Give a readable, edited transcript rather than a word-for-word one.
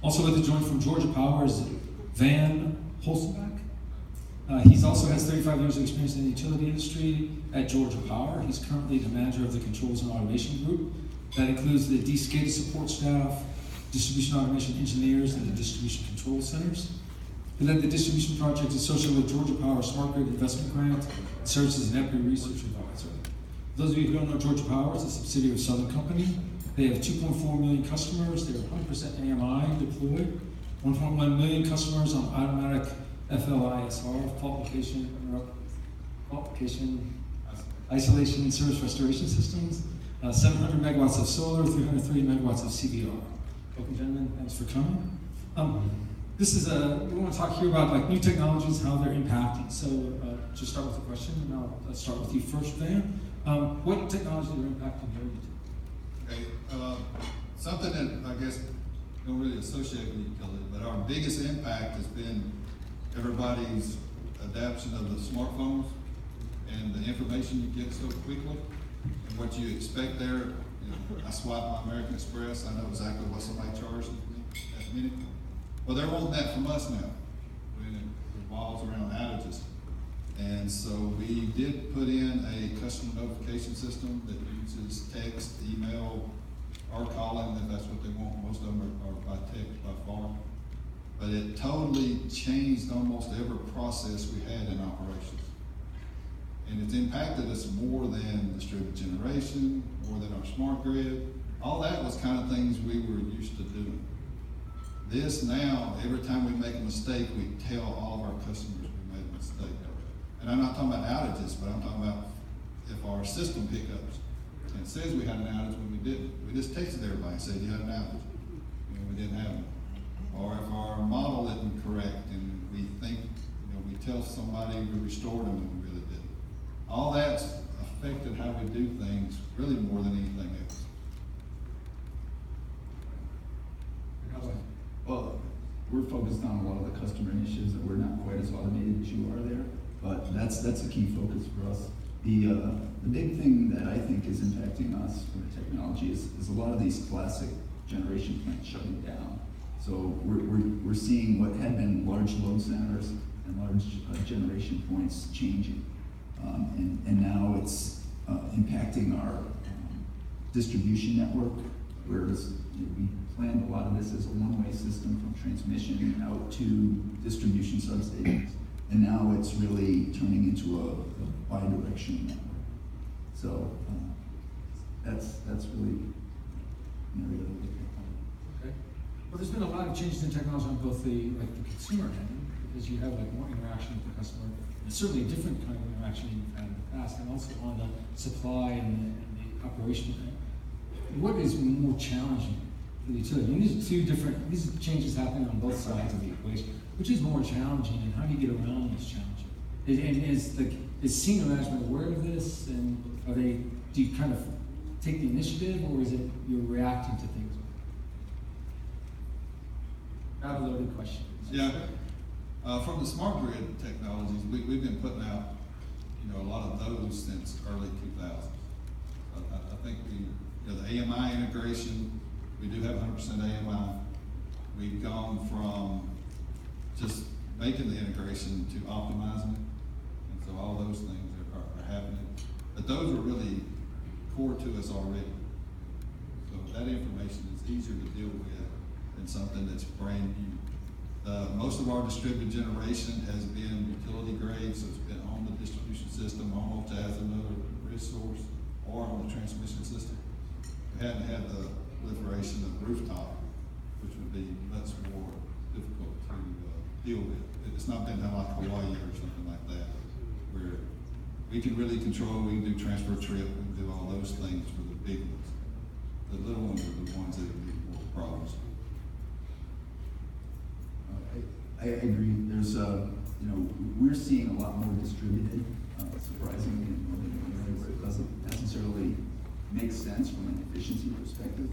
Also with the joint from Georgia Power is Van Holsomback. He also has 35 years of experience in the utility industry at Georgia Power. He's currently the manager of the Controls and Automation Group. That includes the SCADA support staff, distribution automation engineers, and the distribution control centers. He led the distribution project associated with Georgia Power Smart Grid Investment Grant and serves as an equity research advisor. For those of you who don't know, Georgia Power is a subsidiary of Southern Company. They have 2.4 million customers. They're 100% AMI deployed. 1.1 million customers on automatic FLISR, fault location, isolation, and service restoration systems. 700 megawatts of solar, 330 megawatts of CVR. Welcome, gentlemen. Thanks for coming. We want to talk here about like new technologies, how they're impacting. So, just start with a question, and let's start with you first, Van. What technologies are impacting your utility? Okay, something that I guess don't really associate with utility, but our biggest impact has been everybody's adoption of the smartphones and the information you get so quickly and what you expect there. You know, I swipe my American Express, I know exactly what somebody charged me that minute. Well, they're wanting that from us now when it revolves around outages. And so we did put in a customer notification system that uses text, email, or calling if that's what they want. Most of them are by text by far. But it totally changed almost every process we had in operations. And it's impacted us more than distributed generation, more than our smart grid. All that was kind of things we were used to doing. This now, every time we make a mistake, we tell all of our customers we made a mistake. And I'm not talking about outages, but I'm talking about if our system hiccups and it says we had an outage when we didn't. We just texted everybody and said you had an outage, and we didn't have it. Or if our model isn't correct and we think, we tell somebody we restored them and we really didn't. All that's affected how we do things really more than anything else. Well, we're focused on a lot of the customer initiatives that we're not quite as automated as you are there, but that's a key focus for us. The big thing that I think is impacting us from the technology is a lot of these classic generation plants shutting down. So we're seeing what had been large load centers and large generation points changing, and now it's impacting our distribution network, whereas we planned a lot of this as a one-way system from transmission out to distribution substations, and now it's really turning into a bi-directional network. So that's really an area that we're looking at. Okay. Well, there's been a lot of changes in technology on both the consumer end, because you have more interaction with the customer. It's certainly a different kind of interaction than you've had in the past, and also on the supply and the operational end. What is more challenging for the utility? And these changes happening on both sides of the equation. Which is more challenging, and how do you get around these challenges? And is senior management aware of this, and do you kind of take the initiative, or is it you're reacting to things? Not a loaded question. Yeah. From the smart grid technologies, we've been putting out, a lot of those since early 2000s. I think the AMI integration, we do have 100% AMI. We've gone from just making the integration to optimizing it, and so all those things are happening. But those are really core to us already. So that information is easier to deal with than something that's brand new. Most of our distributed generation has been utility grade, so it's been on the distribution system almost as another resource, or on the transmission system. We haven't had the proliferation of rooftop, which would be much more difficult to deal with. It's not been like Hawaii or something like that, where we can really control, we can do transfer trip, we can do all those things for the big ones. The little ones are the ones that have more problems. I agree. There's we're seeing a lot more distributed, surprisingly, in northern Illinois, where it doesn't necessarily make sense from an efficiency perspective.